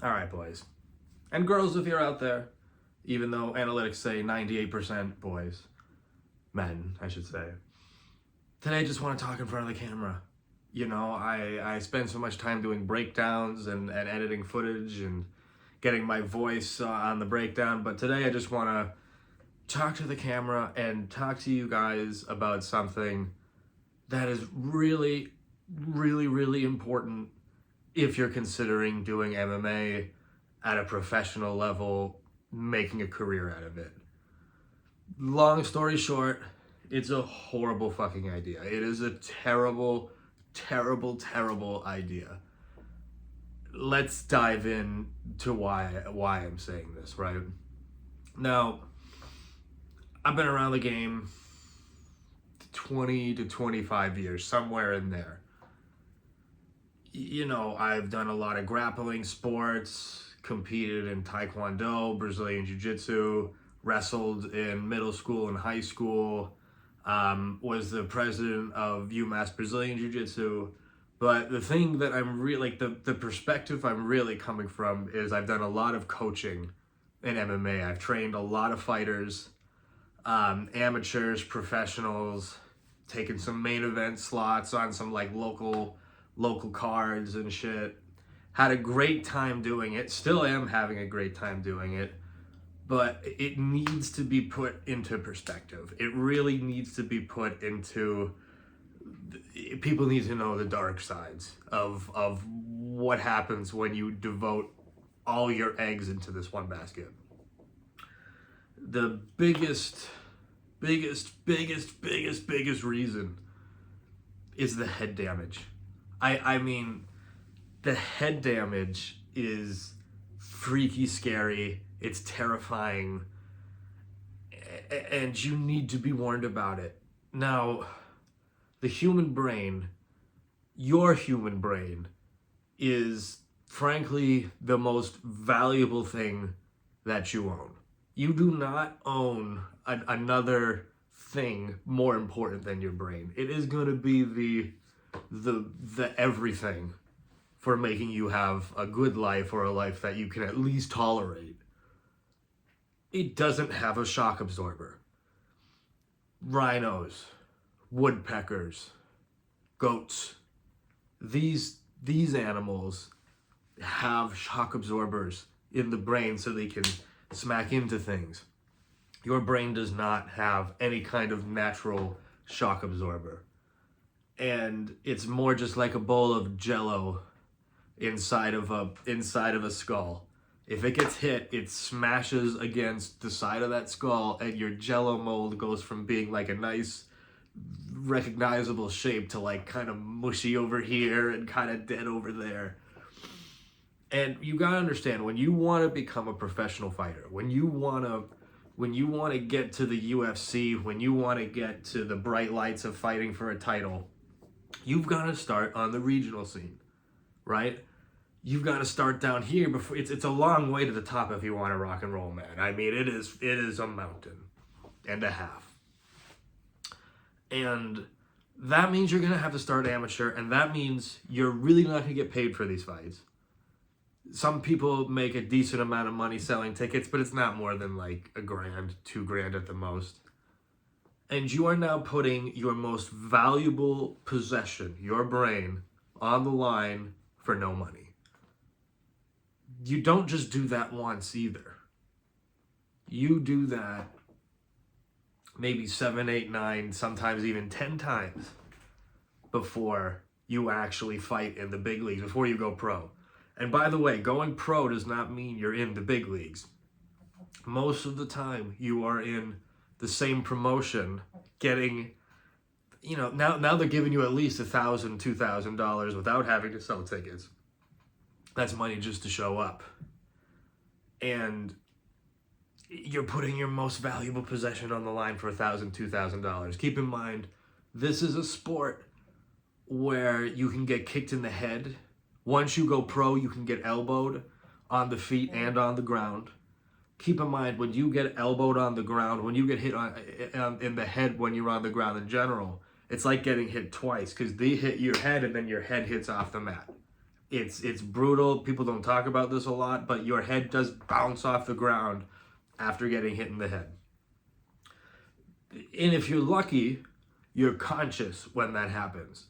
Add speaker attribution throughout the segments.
Speaker 1: All right, boys. And girls, if you're out there, even though analytics say 98% boys, men, I should say. Today, I just want to talk in front of the camera. You know, I spend so much time doing breakdowns and editing footage and getting my voice on the breakdown, but today I just want to talk to the camera and talk to you guys about something that is really, really, really important if you're considering doing MMA at a professional level, making a career out of it. Long story short, it's a horrible fucking idea. It is a terrible, terrible, terrible idea. Let's dive in to why I'm saying this, right? Now, I've been around the game 20 to 25 years, somewhere in there. You know, I've done a lot of grappling sports, competed in Taekwondo, Brazilian Jiu-Jitsu, wrestled in middle school and high school, was the president of UMass Brazilian Jiu-Jitsu. But the thing that I'm really, like, the perspective I'm really coming from is I've done a lot of coaching in MMA. I've trained a lot of fighters, amateurs, professionals, taken some main event slots on some like local cards and shit. Had a great time doing it. Still am having a great time doing it. But it needs to be put into perspective. It really needs to be put into... People need to know the dark sides of what happens when you devote all your eggs into this one basket. The biggest reason is the head damage. I mean, the head damage is freaky scary. It's terrifying. And you need to be warned about it. Now, the human brain, your human brain, is frankly the most valuable thing that you own. You do not own another thing more important than your brain. It is going to be the everything for making you have a good life or a life that you can at least tolerate. It doesn't have a shock absorber. Rhinos, woodpeckers, goats, these animals have shock absorbers in the brain so they can smack into things. Your brain does not have any kind of natural shock absorber. And it's more just like a bowl of jello inside of a skull. If it gets hit, it smashes against the side of that skull, and your jello mold goes from being like a nice recognizable shape to like kind of mushy over here and kind of dead over there. And you gotta understand, when you want to become a professional fighter, when you want to get to the UFC, when you want to get to the bright lights of fighting for a title, you've got to start on the regional scene, right? You've got to start down here before it's a long way to the top if you want to rock and roll, man. I mean, it is a mountain and a half. And that means you're going to have to start amateur, and that means you're really not going to get paid for these fights. Some people make a decent amount of money selling tickets, but it's not more than like $1,000, $2,000 at the most. And you are now putting your most valuable possession, your brain, on the line for no money. You don't just do that once either. You do that maybe 7, 8, 9, sometimes even 10 times before you actually fight in the big leagues, before you go pro. And by the way, going pro does not mean you're in the big leagues. Most of the time, you are in the same promotion, getting, you know, now they're giving you at least $1,000, $2,000 without having to sell tickets. That's money just to show up. And you're putting your most valuable possession on the line for $1,000, $2,000. Keep in mind, this is a sport where you can get kicked in the head. Once you go pro, you can get elbowed on the feet and on the ground. Keep in mind, when you get elbowed on the ground, when you get hit in the head when you're on the ground in general, it's like getting hit twice, because they hit your head and then your head hits off the mat. It's brutal. People don't talk about this a lot, but your head does bounce off the ground after getting hit in the head. And if you're lucky, you're conscious when that happens.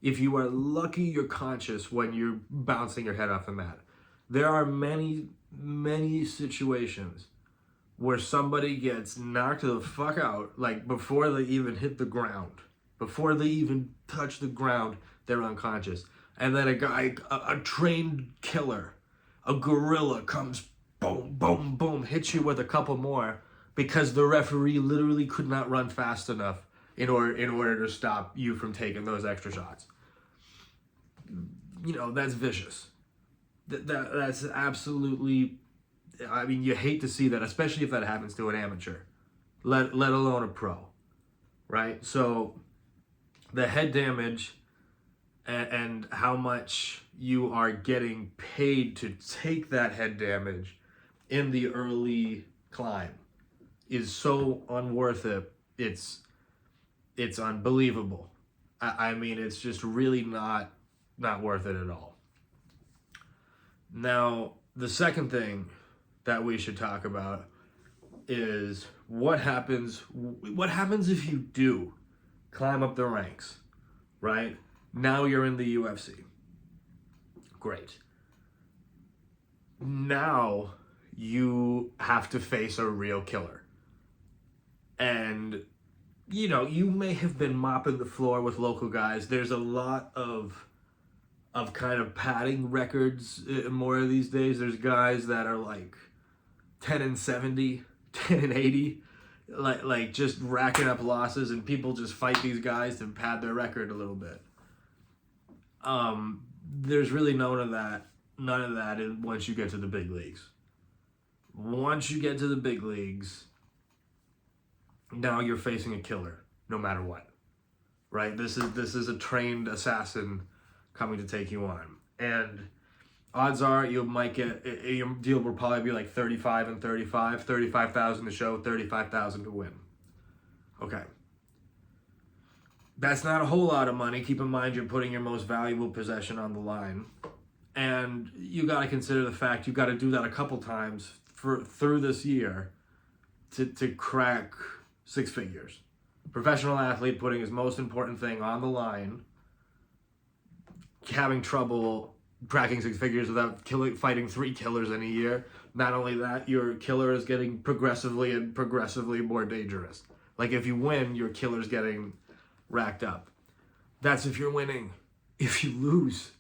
Speaker 1: If you are lucky, you're conscious when you're bouncing your head off the mat. There are many, many situations where somebody gets knocked the fuck out, like before they even hit the ground. Before they even touch the ground, they're unconscious. And then a guy, a trained killer, a gorilla comes, boom, boom, boom, hits you with a couple more because the referee literally could not run fast enough in order to stop you from taking those extra shots. You know, that's vicious. That's absolutely, I mean, you hate to see that, especially if that happens to an amateur, let alone a pro, right? So the head damage and how much you are getting paid to take that head damage in the early climb is so unworth it. It's unbelievable. I mean, it's just really not worth it at all. Now, the second thing that we should talk about is what happens if you do climb up the ranks, right? Now you're in the UFC. Great. Now you have to face a real killer. And, you know, you may have been mopping the floor with local guys. There's a lot of kind of padding records more these days. There's guys that are like 10-70, 10-80, like just racking up losses, and people just fight these guys to pad their record a little bit. There's really none of that once you get to the big leagues. Once you get to the big leagues, now you're facing a killer, no matter what, right? This is a trained assassin coming to take you on, and odds are you might get, your deal will probably be like 35 and 35, 35,000 to show, 35,000 to win. Okay. That's not a whole lot of money. Keep in mind you're putting your most valuable possession on the line. And you got to consider the fact you've got to do that a couple times through this year to crack six figures. Professional athlete putting his most important thing on the line, having trouble cracking six figures without fighting three killers in a year. Not only that, your killer is getting progressively more dangerous. Like if you win, your killer's getting racked up. That's if you're winning. If you lose,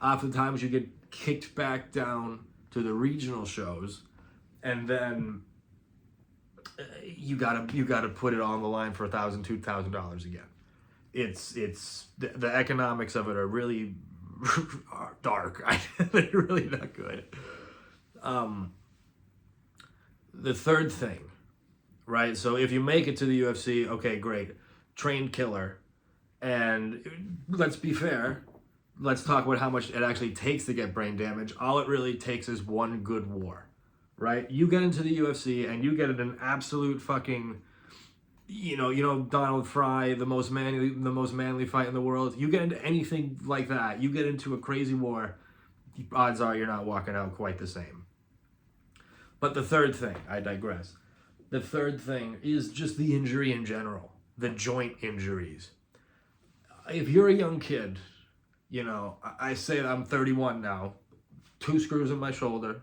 Speaker 1: oftentimes you get kicked back down to the regional shows, and then you gotta put it on the line for $1,000, $2,000 again. It's the economics of it are really dark. They're really not good. The third thing, right? So if you make it to the UFC, okay, great. Trained killer. And let's be fair. Let's talk about how much it actually takes to get brain damage. All it really takes is one good war, right? You get into the UFC and you get in an absolute fucking, you know Donald Fry, the most manly fight in the world. You get into anything like that, you get into a crazy war, odds are you're not walking out quite the same. But the third thing, I digress. The third thing is just the injury in general, the joint injuries. If you're a young kid, you know, I say that I'm 31 now, 2 screws in my shoulder,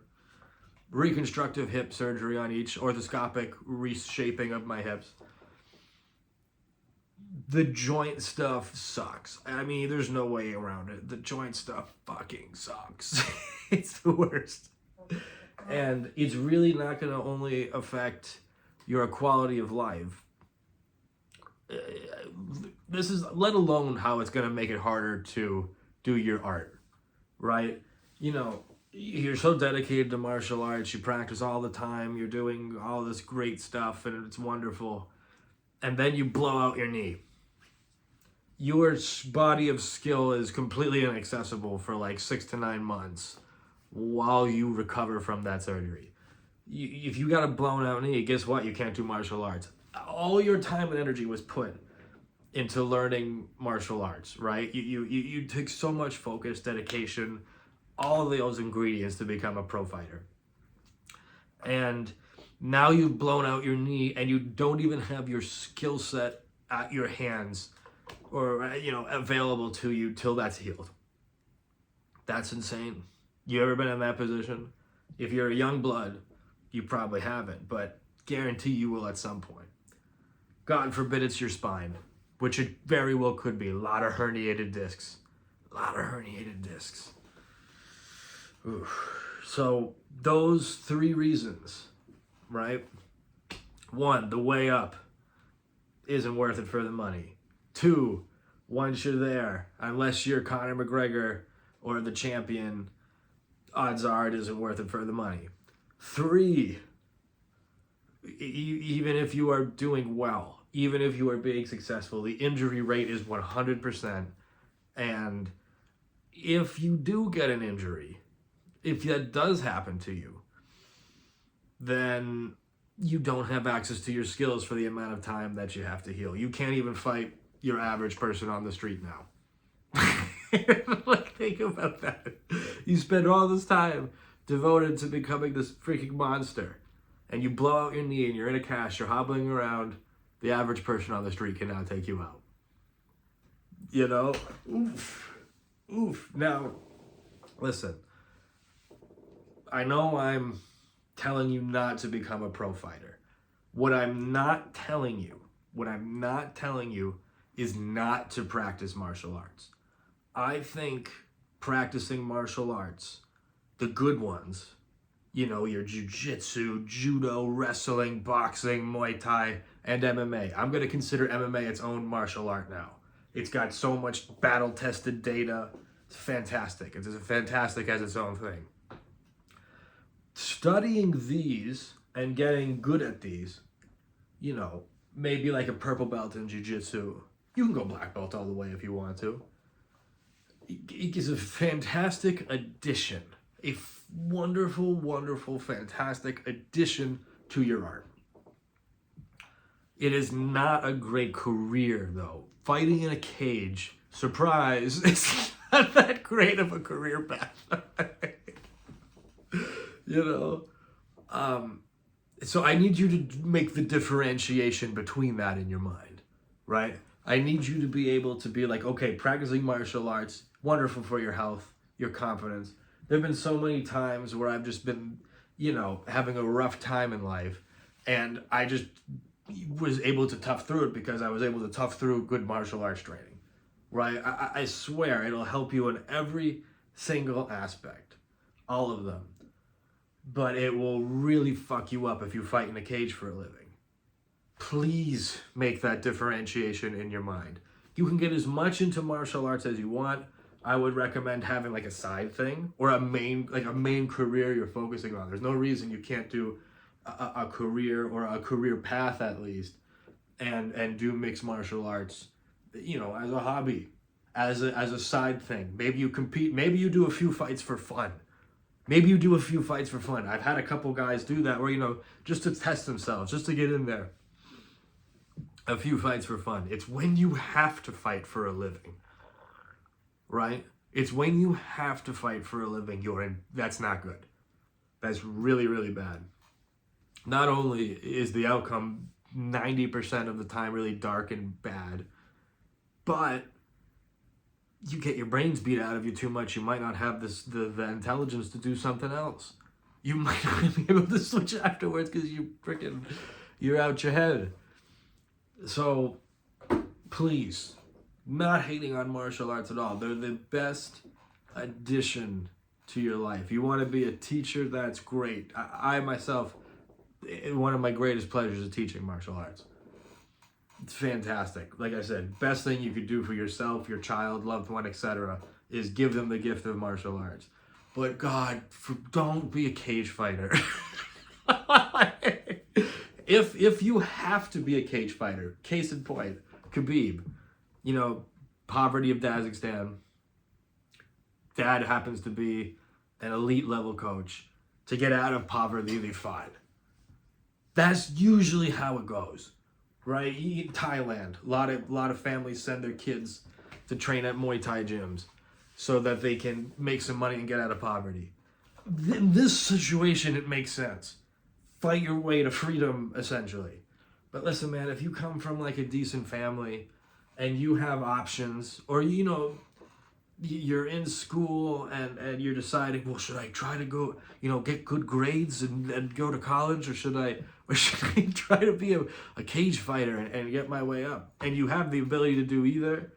Speaker 1: reconstructive hip surgery on each, orthoscopic reshaping of my hips. The joint stuff sucks. I mean, there's no way around it. The joint stuff fucking sucks. It's the worst. And it's really not going to only affect your quality of life. This is, let alone how it's going to make it harder to do your art, right? You know, you're so dedicated to martial arts, you practice all the time, you're doing all this great stuff, and it's wonderful. And then you blow out your knee. Your body of skill is completely inaccessible for like 6 to 9 months while you recover from that surgery. If you got a blown out knee, guess what? You can't do martial arts. All your time and energy was put into learning martial arts, right? You take so much focus, dedication, all of those ingredients to become a pro fighter. And now you've blown out your knee and you don't even have your skill set at your hands or, available to you till that's healed. That's insane. You ever been in that position? If you're a young blood, you probably haven't, but guarantee you will at some point. God forbid it's your spine, which it very well could be. A lot of herniated discs. Oof. So those 3 reasons, right? 1, the way up isn't worth it for the money. 2, once you're there, unless you're Conor McGregor or the champion, odds are it isn't worth it for the money. 3, even if you are doing well, even if you are being successful, the injury rate is 100%. And if you do get an injury, if that does happen to you, then you don't have access to your skills for the amount of time that you have to heal. You can't even fight your average person on the street now. Like, think about that. You spend all this time devoted to becoming this freaking monster, and you blow out your knee and you're in a cast, you're hobbling around, the average person on the street can now take you out. Oof. Now, listen, I know I'm telling you not to become a pro fighter. What I'm not telling you is not to practice martial arts. I think practicing martial arts, the good ones, your jiu-jitsu, judo, wrestling, boxing, Muay Thai, and MMA. I'm going to consider MMA its own martial art now. It's got so much battle-tested data. It's fantastic. It's as fantastic as its own thing. Studying these and getting good at these, maybe like a purple belt in jiu-jitsu. You can go black belt all the way if you want to. It is a fantastic addition. A wonderful, wonderful, fantastic addition to your art. It is not a great career, though. Fighting in a cage, surprise, it's not that great of a career path. So I need you to make the differentiation between that in your mind, right? I need you to be able to be like, okay, practicing martial arts, wonderful for your health, your confidence. There have been so many times where I've just been, having a rough time in life, and I just was able to tough through it because I was able to tough through good martial arts training, right? I swear it'll help you in every single aspect, all of them. But it will really fuck you up if you fight in a cage for a living. Please make that differentiation in your mind. You can get as much into martial arts as you want. I would recommend having like a side thing or a main career you're focusing on. There's no reason you can't do a career or a career path at least and do mixed martial arts, as a hobby, as a side thing. Maybe you compete, maybe you do a few fights for fun. I've had a couple guys do that where, just to test themselves, just to get in there. A few fights for fun. It's when you have to fight for a living, right? It's when you have to fight for a living, that's not good. That's really, really bad. Not only is the outcome 90% of the time really dark and bad, but you get your brains beat out of you too much, you might not have the intelligence to do something else. You might not be able to switch afterwards because you're out your head. So, please, not hating on martial arts at all. They're the best addition to your life. You want to be a teacher, that's great. I myself, one of my greatest pleasures is teaching martial arts. It's fantastic. Like I said, best thing you could do for yourself, your child, loved one, etc., is give them the gift of martial arts. But God, don't be a cage fighter. If you have to be a cage fighter, case in point, Khabib, poverty of Kazakhstan. Dad happens to be an elite level coach. To get out of poverty, they fought. That's usually how it goes. right? Thailand, a lot of families send their kids to train at Muay Thai gyms so that they can make some money and get out of poverty. In this situation, it makes sense. Fight your way to freedom, essentially. But listen, man, if you come from like a decent family and you have options, or you know, you're in school and you're deciding, well, should I try to go, you know, get good grades and go to college, or should I try to be a cage fighter and get my way up? And you have the ability to do either.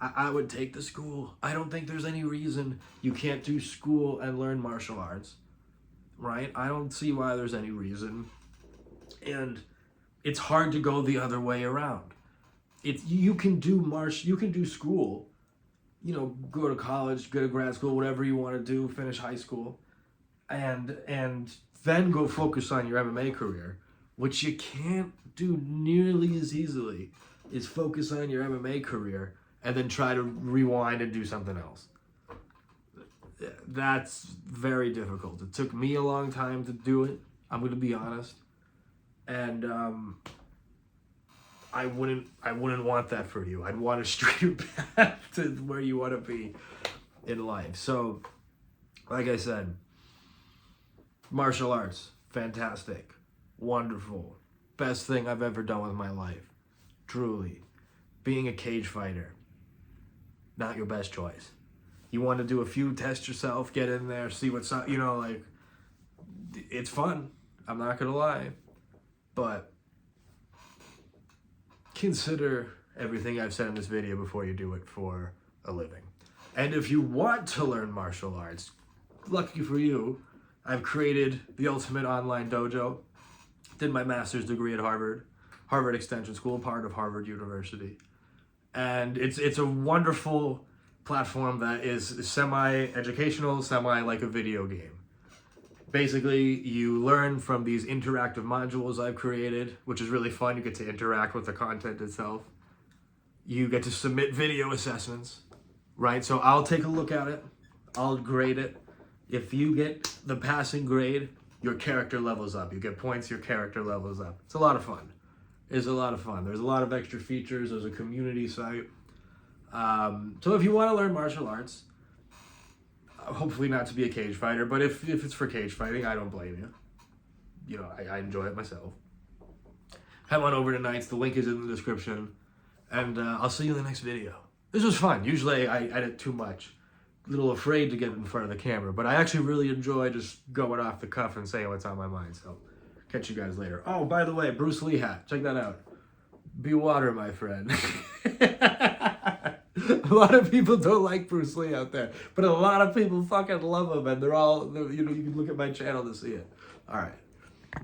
Speaker 1: I would take the school. I don't think there's any reason you can't do school and learn martial arts, right? I don't see why there's any reason. And it's hard to go the other way around. You can do school, you know, go to college, go to grad school, whatever you want to do, finish high school, and then go focus on your MMA career, which you can't do nearly as easily, is focus on your MMA career and then try to rewind and do something else. That's very difficult. It took me a long time to do it, I'm going to be honest. And I wouldn't want that for you. I'd want a straighter path to where you want to be in life. So, like I said, martial arts, fantastic, wonderful, best thing I've ever done with my life, truly. Being a cage fighter, not your best choice. You want to do a few, test yourself, get in there, see what's up, you know, like, it's fun, I'm not gonna lie, but consider everything I've said in this video before you do it for a living. And if you want to learn martial arts, lucky for you, I've created the ultimate online dojo. Did my master's degree at Harvard Extension School, part of Harvard University. And it's a wonderful platform that is semi-educational, semi like a video game. Basically, you learn from these interactive modules I've created, which is really fun. You get to interact with the content itself. You get to submit video assessments, right? So I'll take a look at it. I'll grade it. If you get the passing grade, your character levels up. You get points, your character levels up. It's a lot of fun. It's a lot of fun. There's a lot of extra features. There's a community site. So if you want to learn martial arts, hopefully not to be a cage fighter, but if it's for cage fighting, I don't blame you. You know, I enjoy it myself. Head on over to Knights. The link is in the description. And I'll see you in the next video. This was fun. Usually I edit too much. A little afraid to get in front of the camera, but I actually really enjoy just going off the cuff and saying what's on my mind. So catch you guys later. Oh, by the way, Bruce Lee hat. Check that out. Be water, my friend. A lot of people don't like Bruce Lee out there, but a lot of people fucking love him, and you know, you can look at my channel to see it. All right.